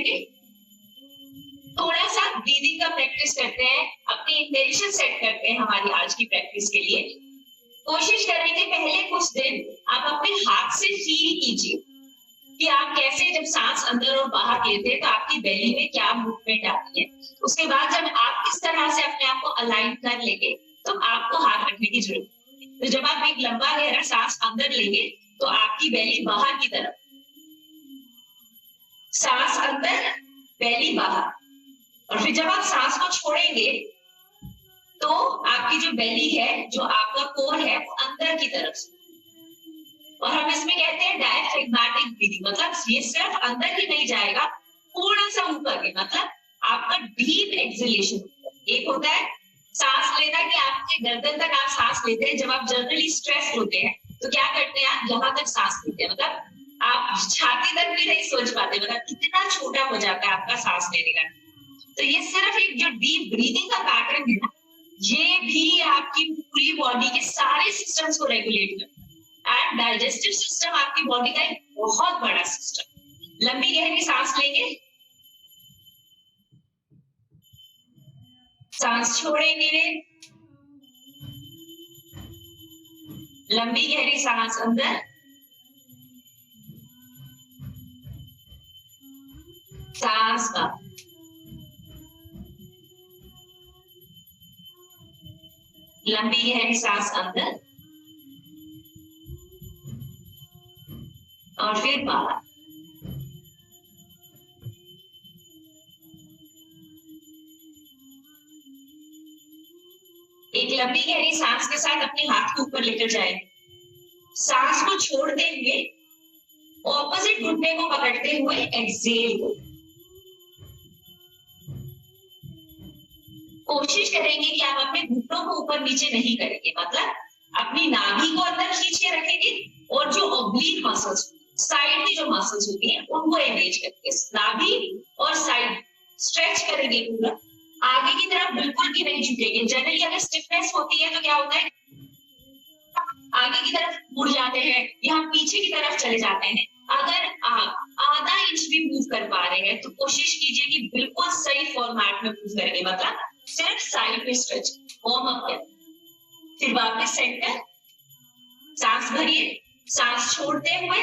करेंगे, थोड़ा सा ब्रीदिंग का प्रैक्टिस करते हैं, अपनी इंटेंशन सेट करते हैं हमारी आज की प्रैक्टिस के लिए। कोशिश करेंगे पहले कुछ दिन आप अपने हाथ से फील कीजिए कि आप कैसे जब सांस अंदर और बाहर लेते हैं तो आपकी बेली में क्या मूवमेंट आती है। उसके बाद जब आप इस तरह से अपने आप को अलाइन कर लेंगे तो आपको हाथ रखने की जरूरत है। तो जब आप एक लंबा गहरा सांस अंदर लेंगे तो आपकी बेली बाहर की तरफ, सांस अंदर बेली बाहर, और फिर जब आप सांस को छोड़ेंगे तो आपकी जो बेली है, जो आपका कोर है, वो अंदर की तरफ से, और हम इसमें कहते हैं डायफ्रेगमेटिक ब्रीदिंग, मतलब ये सिर्फ अंदर ही नहीं जाएगा, थोड़ा सा ऊपर के, मतलब आपका डीप एक्सहेलेशन। एक होता है सांस लेना कि आपके गर्दन तक आप सांस लेते हैं, जब आप जनरली स्ट्रेस होते हैं तो क्या करते हैं, आप यहाँ तक सांस लेते हैं, मतलब आप छाती तक भी नहीं सोच पाते, मतलब कितना छोटा हो जाता है आपका सांस लेने का। तो ये सिर्फ एक जो डीप ब्रीदिंग का पैटर्न है ना, ये भी आपकी पूरी बॉडी के सारे सिस्टम्स को रेगुलेट करता है। एंड डाइजेस्टिव सिस्टम आपकी बॉडी का एक बहुत बड़ा सिस्टम। लंबी गहरी सांस लेंगे, सांस छोड़ेंगे, लंबी गहरी सांस अंदर, सांस बाहर, लंबी गहरी सांस अंदर और फिर बाहर। एक लंबी गहरी सांस के साथ अपने हाथ को ऊपर लेकर जाएंगे, सांस को छोड़ देंगे, ऑपोजिट घुटने को पकड़ते हुए एक्सहेल को। कोशिश करेंगे कि आप अपने घुटनों को ऊपर नीचे नहीं करेंगे, मतलब अपनी नाभि को अंदर खींच के रखेंगे और जो ऑब्लिक मसल्स, साइड की जो मसल्स होती हैं उनको एंगेज करके नाभि और साइड स्ट्रेच करेंगे पूरा, आगे की तरफ बिल्कुल भी नहीं झुकेंगे। जनरली अगर स्टिफनेस होती है तो क्या होता है, आगे की तरफ मुड़ जाते हैं या पीछे की तरफ चले जाते हैं। अगर आप आधा इंच भी मूव कर पा रहे हैं तो कोशिश कीजिए कि बिल्कुल सही फॉर्मेट में मूव करेंगे, मतलब सिर्फ साइड में स्ट्रेच, वार्म अप करें, फिर वापस सेंटर, सांस भरिए, सांस छोड़ते हुए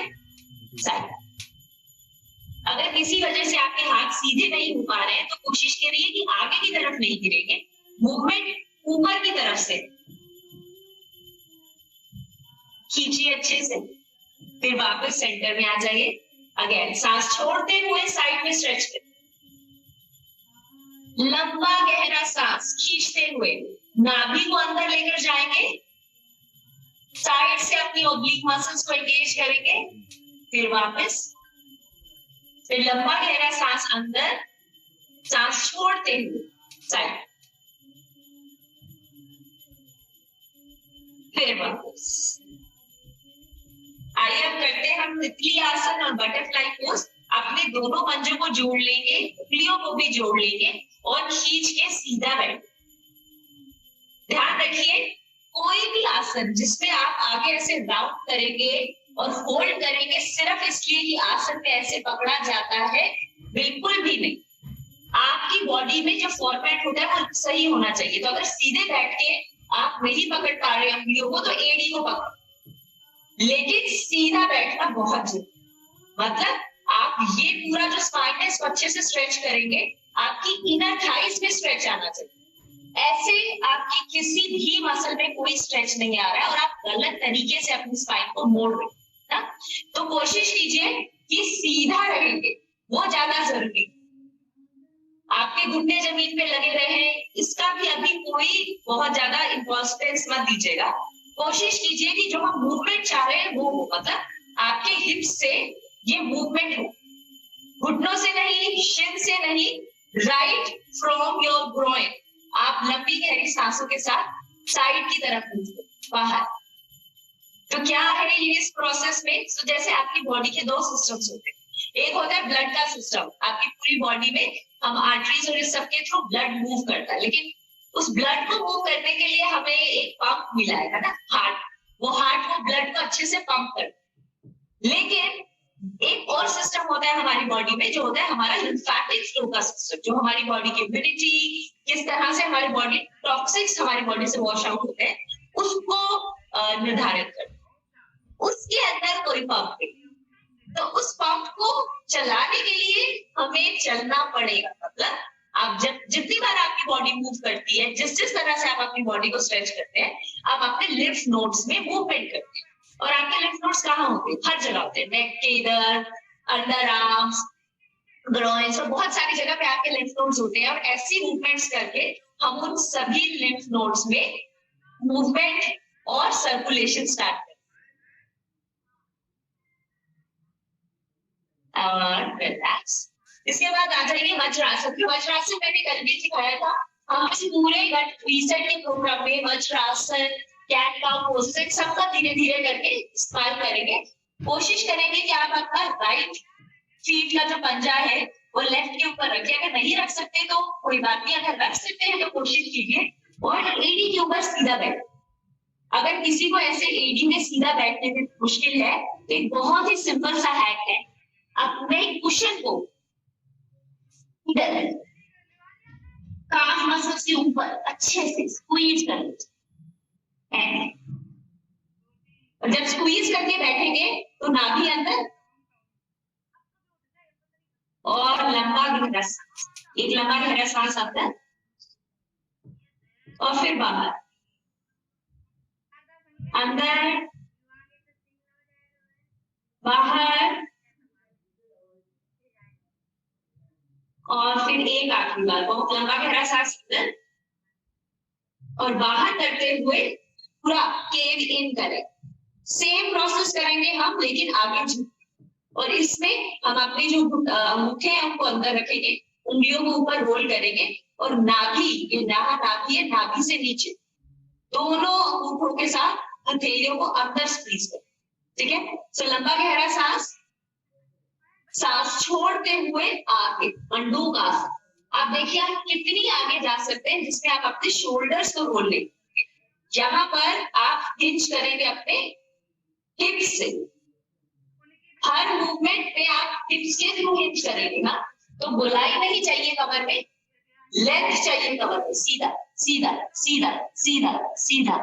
साइड। अगर किसी वजह से आपके हाथ सीधे नहीं हो पा रहे हैं तो कोशिश करिए कि आगे की तरफ नहीं गिरेंगे, मूवमेंट ऊपर की तरफ से खींचिए अच्छे से, फिर वापस सेंटर में आ जाइए। अगेन सांस छोड़ते हुए साइड में स्ट्रेच करें, लंबा गहरा सांस खींचते हुए नाभि को अंदर लेकर जाएंगे, साइड से अपनी ऑब्लिक मसल्स को एंगेज करेंगे, फिर वापस, फिर लंबा गहरा सांस अंदर, सांस छोड़ते हुए साइड, फिर वापस। आइए अब करते हैं हम तितली आसन और बटरफ्लाई पोज। अपने दोनों पंजों को जोड़ लेंगे, उंगलियों को भी जोड़ लेंगे और खींच के सीधा बैठ। ध्यान रखिए, कोई भी आसन जिसमें आप आगे ऐसे राउंड करेंगे और होल्ड करेंगे सिर्फ इसलिए कि आसन में ऐसे पकड़ा जाता है, बिल्कुल भी नहीं। आपकी बॉडी में जो फॉर्मेट होता है वो सही होना चाहिए। तो अगर सीधे बैठ के आप नहीं पकड़ पा रहे उंगलियों को तो एड़ी को पकड़ो, लेकिन सीधा बैठना बहुत जरूरी। मतलब आप ये पूरा जो स्पाइन है इसको अच्छे से स्ट्रेच करेंगे, आपकी इनर थाइस में स्ट्रेच आना चाहिए। ऐसे आपकी किसी भी मसल में कोई स्ट्रेच नहीं आ रहा है और आप गलत तरीके से अपनी स्पाइन को मोड़ रहे हैं। तो कोशिश कीजिए कि सीधा रहेंगे, वो ज्यादा जरूरी। आपके घुटने जमीन पे लगे रहे, इसका भी अभी कोई बहुत ज्यादा इंपॉर्टेंस मत दीजिएगा। कोशिश कीजिए कि जो हम मूवमेंट चाह रहे हैं वो हो, मतलब आपके हिप्स से ये मूवमेंट हो, घुटनों से नहीं, शिन से नहीं, राइट फ्रॉम योर ग्रोइन। आप लंबी गहरी सांसों के साथ साइड की तरफ मूव बाहर। तो क्या है ये इस प्रोसेस में, तो जैसे आपकी बॉडी के दो सिस्टम्स होते हैं, एक होता है ब्लड का सिस्टम, आपकी पूरी बॉडी में हम आर्टरीज और इस सबके थ्रू ब्लड मूव करता है, लेकिन उस ब्लड को मूव करने के लिए हमें एक पंप मिला है ना, हार्ट। वो हार्ट वो ब्लड को अच्छे से पंप करता है। लेकिन एक और सिस्टम होता है हमारी बॉडी में जो होता है हमारा लिम्फेटिक फ्लो का सिस्टम, जो हमारी बॉडी की इम्यूनिटी, किस तरह से हमारी बॉडी टॉक्सिक्स हमारी बॉडी से वॉश आउट होते हैं उसको निर्धारित करता है। उसके अंदर कोई पंप नहीं, तो उस पंप को चलाने के लिए हमें चलना पड़ेगा। मतलब आप जब जितनी बार आपकी बॉडी मूव करती है, जिस जिस तरह से आप अपनी बॉडी को स्ट्रेच करते हैं, आप अपने लिम्फ नोड्स में मूवमेंट करते हैं। और आपके लिम्फ नोड्स कहाँ होते हैं? हर जगह होते हैं, नेक के इधर, अंडर आर्म्स, ग्रोइन्स, और बहुत सारी जगह पे आपके लिम्फ नोड्स होते हैं। और ऐसी मूवमेंट्स करके हम उन सभी लिम्फ नोड्स में मूवमेंट और सर्कुलेशन स्टार्ट करते हैं। रिलैक्स। इसके बाद आ जाएंगे वज्रासन। वज्रासन मैंने कल भी सिखाया था। हम इस पूरे गट रीसेट के प्रोग्राम में वज्रासन, कैट काउ पोस्चर सबका धीरे धीरे करके इस्तेमाल करेंगे। कोशिश करेंगे कि आप अपना राइट फीट का जो पंजा है वो लेफ्ट के ऊपर रखिए। अगर नहीं रख सकते तो कोई बात नहीं, अगर रख सकते हैं तो कोशिश कीजिए। और एडी के ऊपर सीधा बैठ। अगर किसी को ऐसे एडी में सीधा बैठने में मुश्किल है तो एक बहुत ही सिंपल सा हैक है, अपने कुशन को इधर काफ मसल से ऊपर अच्छे से स्क्वीज कर लीजिए। और जब स्क्वीज करके बैठेंगे तो नाभि अंदर और लंबा गहरा सांस, एक लंबा गहरा सांस अंदर और फिर बाहर, अंदर बाहर, और फिर एक आखिरी बार बहुत लंबा गहरा सांस अंदर और बाहर करते हुए पूरा केव इन करें। सेम प्रोसेस करेंगे हम, लेकिन आगे झुक। और इसमें हम अपने जो अंगूठे हैं उनको अंदर रखेंगे, उंगलियों को ऊपर रोल करेंगे और नाभि, ये नाभि है, नाभि से नीचे दोनों अंगूठों के साथ हथेलियों को अंदर स्क्वीज करें। ठीक है, सो लंबा गहरा सांस, सांस छोड़ते हुए आगे मंडूक आसन। आप देखिए आप कितनी आगे जा सकते हैं, जिसमें आप अपने शोल्डर्स को रोल लेंगे। यहाँ पर आप हिंज करेंगे अपने हिप्स से। हर मूवमेंट में आप हिप्स के थ्रू हिंज करेंगे ना, तो गोलाई नहीं चाहिए कमर में, लेंथ चाहिए कमर में, सीधा सीधा सीधा सीधा सीधा।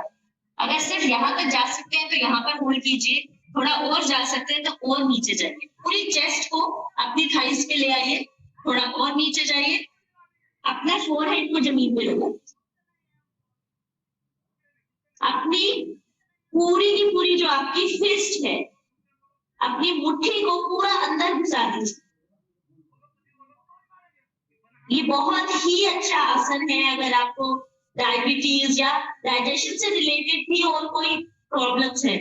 अगर सिर्फ यहाँ तक जा सकते हैं तो यहाँ पर होल्ड कीजिए, थोड़ा और जा सकते हैं तो और नीचे जाइए। पूरी चेस्ट को अपनी थाइस पे ले आइए, थोड़ा और नीचे जाइए, अपना फोरहेड को जमीन पे लगाइए, अपनी पूरी की पूरी जो आपकी फिस्ट है, अपनी मुट्ठी को पूरा अंदर घुसा दीजिए। ये बहुत ही अच्छा आसन है अगर आपको डायबिटीज या डाइजेशन से रिलेटेड भी और कोई प्रॉब्लम्स है।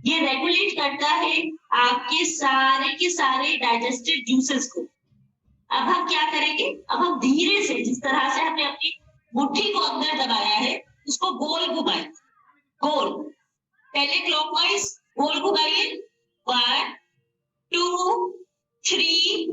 ये रेगुलेट करता है आपके सारे के सारे डाइजेस्टिव जूसेस को। अब हम क्या करेंगे, अब हम धीरे से, जिस तरह से हमने अपनी मुट्ठी को अंदर दबाया है, उसको गोल घुमाएं। गोल, पहले क्लॉकवाइज गोल घुमाइए, 1 2 3